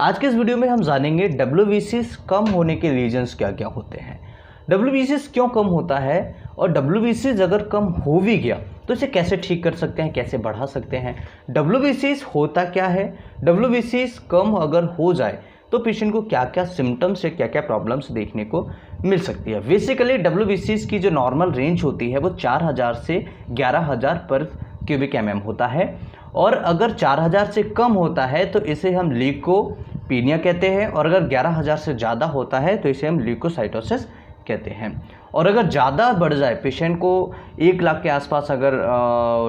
आज के इस वीडियो में हम जानेंगे WBCs कम होने के रीजंस क्या क्या होते हैं, WBCs क्यों कम होता है और WBCs अगर कम हो भी गया तो इसे कैसे ठीक कर सकते हैं, कैसे बढ़ा सकते हैं। WBCs होता क्या है, WBCs कम अगर हो जाए तो पेशेंट को क्या क्या सिम्टम्स या क्या क्या प्रॉब्लम्स देखने को मिल सकती है। बेसिकली WBCs की जो नॉर्मल रेंज होती है वो 4000 से 11000 पर क्यूबिक mm होता है, और अगर 4000 से कम होता है तो इसे हम ल्यूकोपीनिया कहते हैं, और अगर 11000 से ज़्यादा होता है तो इसे हम ल्यूकोसाइटोसिस कहते हैं। और अगर ज़्यादा बढ़ जाए, पेशेंट को 1 लाख के आसपास अगर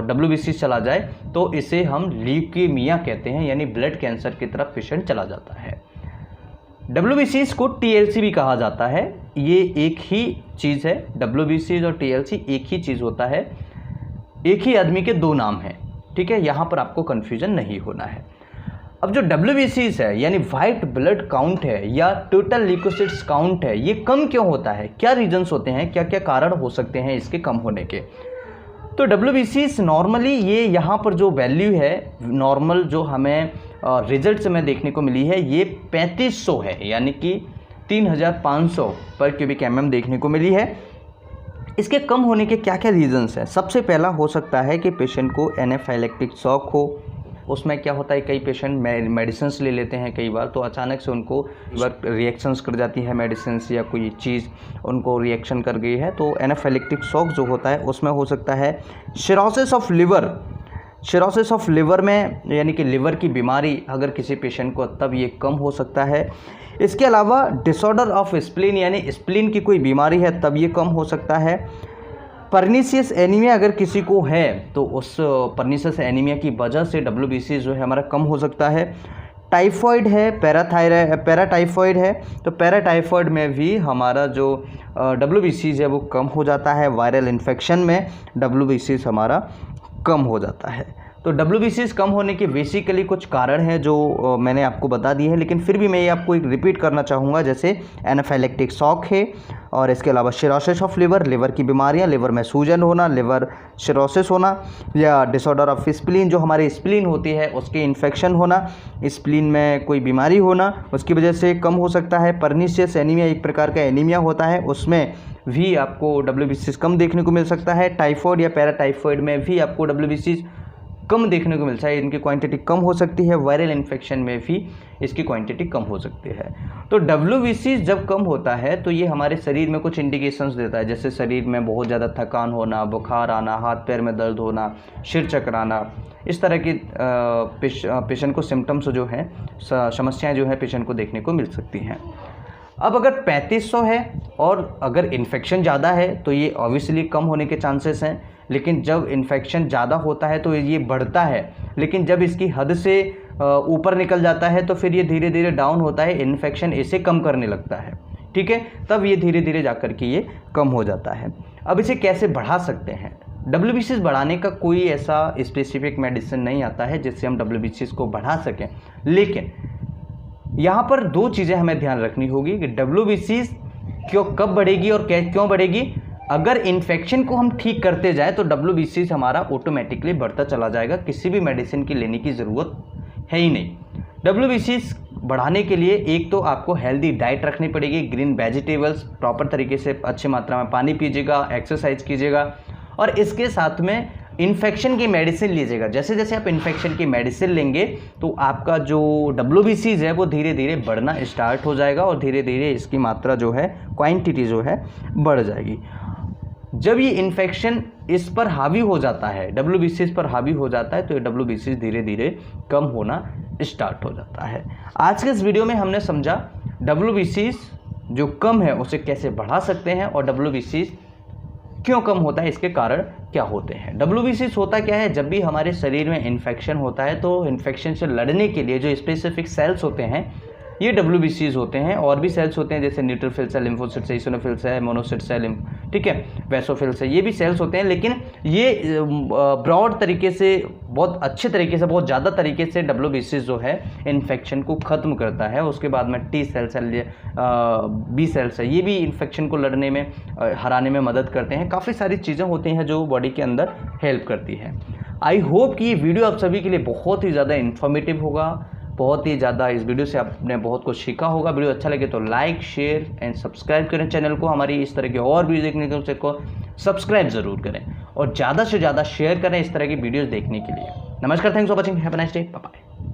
WBC चला जाए तो इसे हम ल्यूकीमिया कहते हैं, यानी ब्लड कैंसर की तरफ पेशेंट चला जाता है। WBCs को TLC भी कहा जाता है, ये एक ही चीज़ है। WBCs और TLC एक ही चीज़ होता है, एक ही आदमी के दो नाम हैं, ठीक है। यहाँ पर आपको कन्फ्यूजन नहीं होना है। अब जो WBCs है यानी वाइट ब्लड काउंट है या टोटल ल्यूकोसाइट्स काउंट है, ये कम क्यों होता है, क्या रीजंस होते हैं, क्या क्या कारण हो सकते हैं इसके कम होने के। तो WBCs नॉर्मली ये यहाँ पर जो वैल्यू है नॉर्मल जो हमें रिजल्ट में देखने को मिली है ये 3500 है, यानी कि 3500 पर क्यूबिक mm देखने को मिली है। इसके कम होने के क्या क्या रीजंस हैं। सबसे पहला हो सकता है कि पेशेंट को एनाफाइलेक्टिक शॉक हो। उसमें क्या होता है, कई पेशेंट मेडिसिन्स ले लेते हैं कई बार, तो अचानक से उनको रिएक्शंस कर जाती है मेडिसिन्स या कोई चीज़ उनको रिएक्शन कर गई है, तो एनाफाइलेक्टिक शॉक जो होता है उसमें हो सकता है cirrhosis of liver. Cirrhosis of liver में यानी कि लिवर की बीमारी अगर किसी पेशेंट को, तब ये कम हो सकता है। इसके अलावा डिसऑर्डर ऑफ स्प्लीन यानी स्प्लीन की कोई बीमारी है तब ये कम हो सकता है। परनीशियस एनीमिया अगर किसी को है तो उस परनीशियस एनीमिया की वजह से WBC जो है हमारा कम हो सकता है। टाइफॉइड है, पैराटाइफॉइड है, तो पैराटाइफॉइड में भी हमारा जो WBC है वो कम हो जाता है। वायरल इन्फेक्शन में WBC हमारा कम हो जाता है। तो WBCs कम होने के बेसिकली कुछ कारण हैं जो मैंने आपको बता दिए हैं, लेकिन फिर भी मैं ये आपको एक रिपीट करना चाहूँगा। जैसे एनाफाइलेक्टिक शॉक है, और इसके अलावा सिरोसिस ऑफ लिवर, लिवर की बीमारियाँ, लिवर में सूजन होना, लिवर सिरोसिस होना, या डिसऑर्डर ऑफ स्प्लीन जो हमारी स्प्लीन होती है उसके इन्फेक्शन होना, स्प्लीन में कोई बीमारी होना, उसकी वजह से कम हो सकता है। परनीशियस एनीमिया एक प्रकार का एनीमिया होता है, उसमें भी आपको WBCs कम देखने को मिल सकता है। टाइफॉइड या पैराटाइफॉइड में भी आपको WBCs कम देखने को मिलता है, इनकी क्वांटिटी कम हो सकती है। वायरल इन्फेक्शन में भी इसकी क्वांटिटी कम हो सकती है। तो WBC जब कम होता है तो ये हमारे शरीर में कुछ इंडिकेशंस देता है, जैसे शरीर में बहुत ज़्यादा थकान होना, बुखार आना, हाथ पैर में दर्द होना, सिर चकराना, इस तरह की पेशेंट को सिम्टम्स जो हैं, समस्याएं जो है पेशेंट को देखने को मिल सकती हैं। अब अगर 3500 है और अगर इन्फेक्शन ज़्यादा है तो ये ऑब्वियसली कम होने के चांसेस हैं, लेकिन जब इन्फेक्शन ज़्यादा होता है तो ये बढ़ता है, लेकिन जब इसकी हद से ऊपर निकल जाता है तो फिर ये धीरे धीरे डाउन होता है, इन्फेक्शन इसे कम करने लगता है, ठीक है। तब ये धीरे धीरे जाकर के ये कम हो जाता है। अब इसे कैसे बढ़ा सकते हैं। WBCs बढ़ाने का कोई ऐसा स्पेसिफिक मेडिसिन नहीं आता है जिससे हम WBCs को बढ़ा सकें, लेकिन यहाँ पर दो चीज़ें हमें ध्यान रखनी होगी कि WBCs कब बढ़ेगी और क्यों बढ़ेगी। अगर इन्फेक्शन को हम ठीक करते जाए तो WBCs हमारा ऑटोमेटिकली बढ़ता चला जाएगा, किसी भी मेडिसिन की लेने की ज़रूरत है ही नहीं। WBCs बढ़ाने के लिए एक तो आपको हेल्दी डाइट रखनी पड़ेगी, ग्रीन वेजिटेबल्स, प्रॉपर तरीके से अच्छी मात्रा में पानी पीजिएगा, एक्सरसाइज कीजिएगा, और इसके साथ में इन्फेक्शन की मेडिसिन लीजिएगा। जैसे जैसे आप इन्फेक्शन की मेडिसिन लेंगे तो आपका जो WBCs है वो धीरे धीरे बढ़ना स्टार्ट हो जाएगा, और धीरे धीरे इसकी मात्रा जो है, क्वांटिटी जो है, बढ़ जाएगी। जब ये इन्फेक्शन इस पर हावी हो जाता है, WBCs पर हावी हो जाता है, तो ये WBCs धीरे धीरे कम होना स्टार्ट हो जाता है। आज के इस वीडियो में हमने समझा WBCs जो कम है उसे कैसे बढ़ा सकते हैं, और WBCs क्यों कम होता है, इसके कारण क्या होते हैं। WBCs होता क्या है, जब भी हमारे शरीर में इन्फेक्शन होता है तो इन्फेक्शन से लड़ने के लिए जो स्पेसिफिक सेल्स होते हैं ये WBCs होते हैं। और भी सेल्स होते हैं जैसे न्यूट्रोफिल्स है, लिम्फोसिट्स है, इसिनोफिल्स है, मोनोसिट्स है, ठीक है, वैसोफिल्स है, ये भी सेल्स होते हैं। लेकिन ये ब्रॉड तरीके से, बहुत अच्छे तरीके से, बहुत ज़्यादा तरीके से WBCs जो है इन्फेक्शन को ख़त्म करता है। उसके बाद में T सेल्स है, B सेल्स है, ये भी इन्फेक्शन को लड़ने में, हराने में मदद करते हैं। काफ़ी सारी चीज़ें होती हैं जो बॉडी के अंदर हेल्प करती है। आई होप कि ये वीडियो आप सभी के लिए बहुत ही ज़्यादा इन्फॉर्मेटिव होगा, बहुत ही ज़्यादा इस वीडियो से आपने बहुत कुछ सीखा होगा। वीडियो अच्छा लगे तो लाइक, शेयर एंड सब्सक्राइब करें चैनल को। हमारी इस तरह के और वीडियो देखने को सब्सक्राइब ज़रूर करें और ज़्यादा से ज़्यादा शेयर करें इस तरह की वीडियोज़ देखने के लिए। नमस्कार, thanks for watching, have a nice day, bye bye.